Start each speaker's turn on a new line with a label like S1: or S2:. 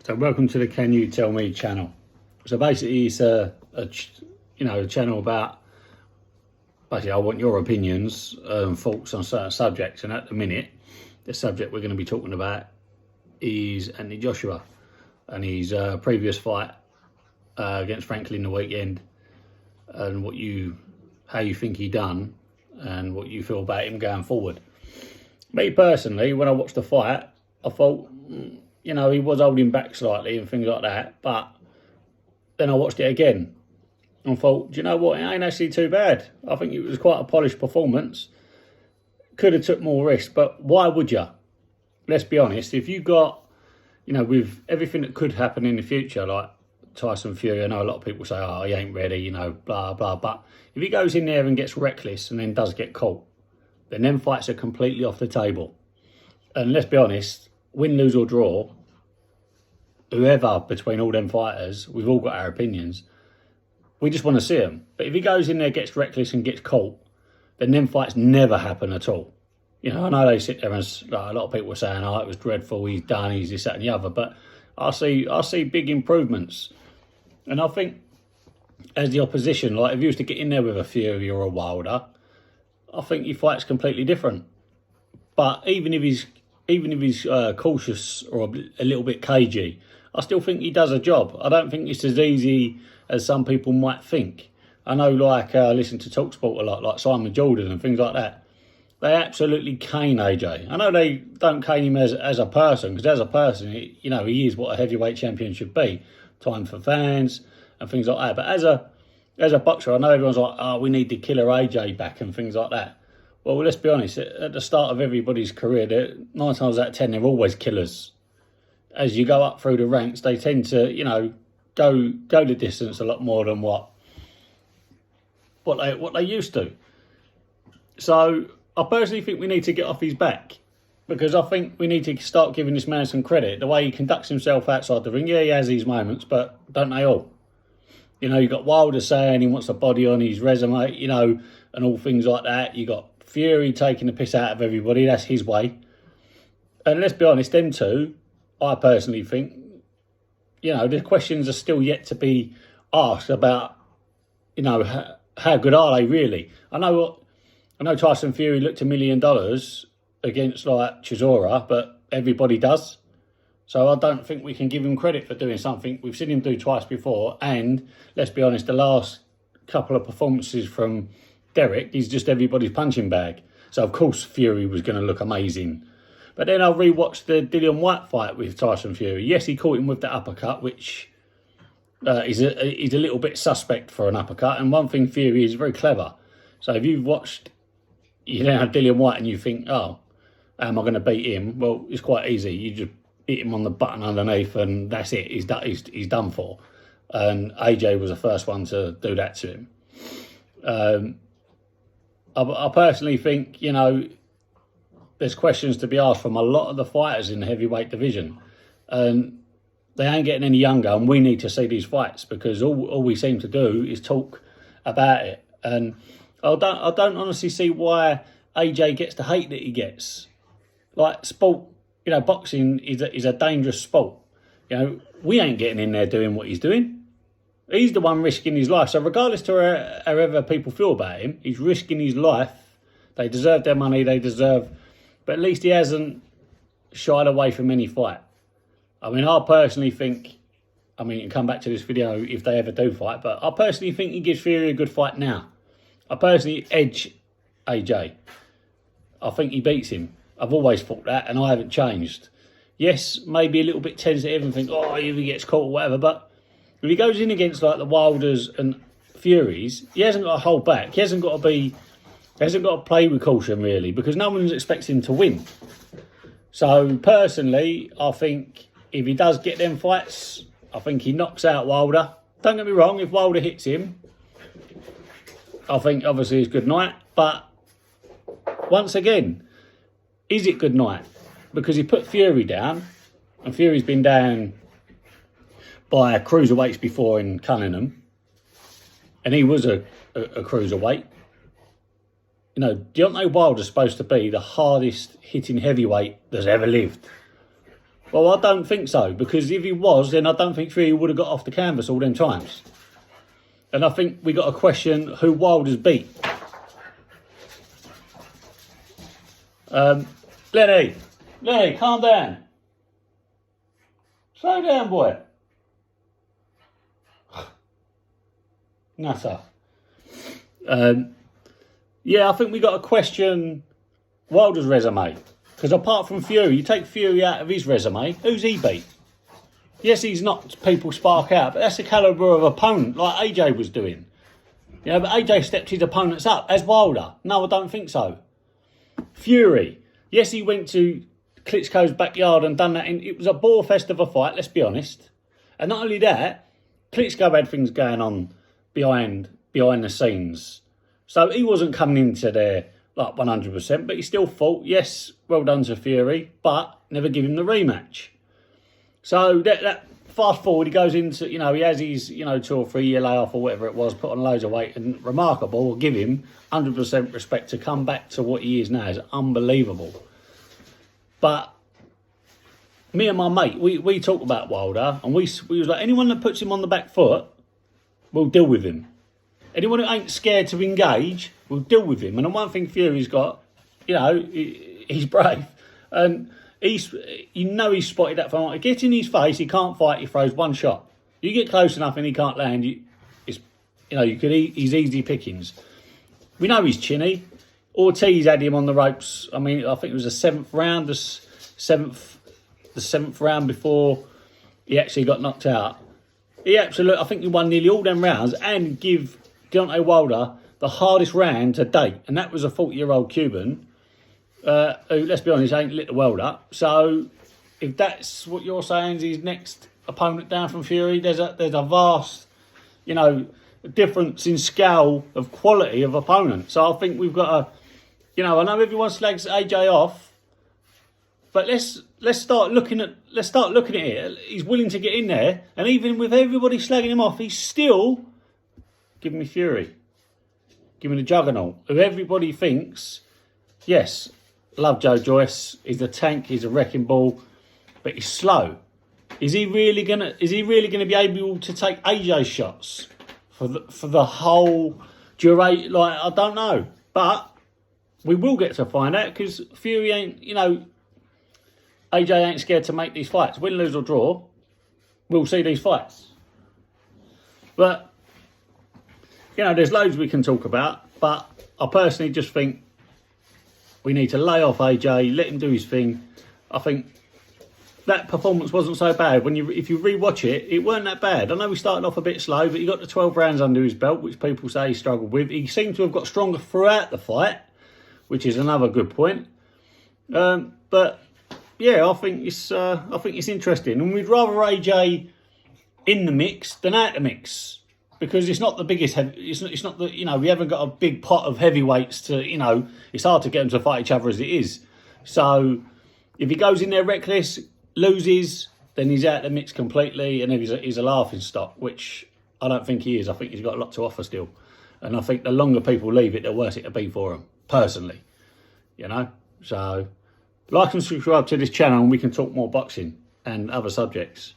S1: So welcome to the Can You Tell Me channel. So basically it's a channel about, basically I want your opinions and thoughts on certain subjects, and at the minute the subject we're going to be talking about is Anthony Joshua and his previous fight against Franklin the weekend, and how you think he done and what you feel about him going forward. Me personally, when I watched the fight, I thought, he was holding back slightly and things like that, but then I watched it again and thought, do you know what, it ain't actually too bad. I think it was quite a polished performance. Could have took more risk, but why would you? Let's be honest, if you got, with everything that could happen in the future, like Tyson Fury, I know a lot of people say, oh, he ain't ready, blah, blah, but if he goes in there and gets reckless and then does get caught, then them fights are completely off the table. And let's be honest, win, lose or draw, whoever between all them fighters, we've all got our opinions. We just want to see him. But if he goes in there, gets reckless and gets caught, then them fights never happen at all. I know they sit there and a lot of people were saying, oh, it was dreadful, he's done, he's this, that and the other. But I see big improvements. And I think as the opposition, like if you was to get in there with a Fury or a Wilder, I think your fight's completely different. But even if he's cautious or a little bit cagey, I still think he does a job. I don't think it's as easy as some people might think. I know, I listen to TalkSport a lot, like Simon Jordan and things like that. They absolutely cane AJ. I know they don't cane him as a person, because as a person, he is what a heavyweight champion should be. Time for fans and things like that. But as a boxer, I know everyone's like, oh, we need the killer AJ back and things like that. Well, let's be honest, at the start of everybody's career, 9 times out of 10, they're always killers. As you go up through the ranks, they tend to, go the distance a lot more than what they used to. So I personally think we need to get off his back, because I think we need to start giving this man some credit. The way he conducts himself outside the ring, yeah, he has these moments, but don't they all? You've got Wilder saying he wants a body on his resume, and all things like that. You got Fury taking the piss out of everybody. That's his way. And let's be honest, them two, I personally think, the questions are still yet to be asked about, how good are they really? I know Tyson Fury looked $1 million against Chisora, but everybody does. So I don't think we can give him credit for doing something we've seen him do twice before. And let's be honest, the last couple of performances from Derek, he's just everybody's punching bag. So of course Fury was going to look amazing. But then I rewatched the Dillian Whyte fight with Tyson Fury. Yes, he caught him with the uppercut, which is a little bit suspect for an uppercut. And one thing, Fury is very clever. So if you've watched, Dillian Whyte and you think, oh, how am I going to beat him? Well, it's quite easy. You just hit him on the button underneath and that's it. He's done for. And AJ was the first one to do that to him. I personally think, there's questions to be asked from a lot of the fighters in the heavyweight division. And they ain't getting any younger, and we need to see these fights, because all we seem to do is talk about it. And I don't honestly see why AJ gets the hate that he gets. Like sport, boxing is a dangerous sport. We ain't getting in there doing what he's doing. He's the one risking his life. So regardless to however people feel about him, he's risking his life. They deserve their money. But at least he hasn't shied away from any fight. I personally think, and come back to this video if they ever do fight, but I personally think he gives Fury a good fight now. I personally edge AJ. I think he beats him. I've always thought that, and I haven't changed. Yes, maybe a little bit tentative and think, oh, if he gets caught or whatever, but if he goes in against the Wilders and Furies, he hasn't got to hold back. He hasn't got to play with caution, really, because no one's expecting him to win. So, personally, I think if he does get them fights, I think he knocks out Wilder. Don't get me wrong, if Wilder hits him, I think obviously it's good night. But once again, is it good night? Because he put Fury down, and Fury's been down by cruiserweights before in Cunningham, and he was a cruiserweight. Deontay Wilder's supposed to be the hardest hitting heavyweight that's ever lived. Well, I don't think so, because if he was, then I don't think Fury would have got off the canvas all them times. And I think we got to question who Wilder's beat. Lenny, calm down. Slow down, boy. Nutter. Yeah, I think we got to question Wilder's resume. Because apart from Fury, you take Fury out of his resume, who's he beat? Yes, he's knocked people spark out, but that's the calibre of opponent, like AJ was doing. You know, but AJ stepped his opponents up, as Wilder. No, I don't think so. Fury, yes, he went to Klitschko's backyard and done that. It was a bore fest of a fight, let's be honest. And not only that, Klitschko had things going on behind the scenes. So he wasn't coming into there like 100%, but he still fought. Yes, well done to Fury, but never give him the rematch. So that fast forward, he goes into, you know, he has his, 2 or 3 year layoff or whatever it was, put on loads of weight, and remarkable. We'll give him 100% respect to come back to what he is now is unbelievable. But me and my mate, we talk about Wilder, and we was like, anyone that puts him on the back foot, we'll deal with him. Anyone who ain't scared to engage, we'll deal with him. And the one thing Fury's got, he's brave. And he's spotted that fight. Get in his face, he can't fight, he throws one shot. You get close enough and he can't land, he's easy pickings. We know he's chinny. Ortiz had him on the ropes. I mean, I think it was the seventh round before he actually got knocked out. I think he won nearly all them rounds and give Deontay Wilder the hardest round to date. And that was a 40-year-old Cuban who, let's be honest, ain't lit the world up. So if that's what you're saying is his next opponent down from Fury, there's a vast, difference in scale of quality of opponent. So I think we've got I know everyone slags AJ off, but let's start looking at it. He's willing to get in there, and even with everybody slagging him off, he's still giving me Fury, giving me the juggernaut, who everybody thinks, yes, love Joe Joyce, he's a tank, he's a wrecking ball, but he's slow. Is he really gonna be able to take AJ's shots for the whole duration? Like, I don't know, but we will get to find out, because Fury ain't, AJ ain't scared to make these fights. Win, lose or draw, we'll see these fights. But, there's loads we can talk about, but I personally just think we need to lay off AJ, let him do his thing. I think that performance wasn't so bad. If you rewatch it, it weren't that bad. I know he started off a bit slow, but he got the 12 rounds under his belt, which people say he struggled with. He seemed to have got stronger throughout the fight, which is another good point. But yeah, I think it's interesting, and we'd rather AJ in the mix than out the mix, because it's not the biggest. It's not the we haven't got a big pot of heavyweights to It's hard to get them to fight each other as it is. So if he goes in there reckless, loses, then he's out the mix completely, and he's a laughing stock, which I don't think he is. I think he's got a lot to offer still, and I think the longer people leave it, the worse it'll be for him personally. So like and subscribe to this channel, and we can talk more boxing and other subjects.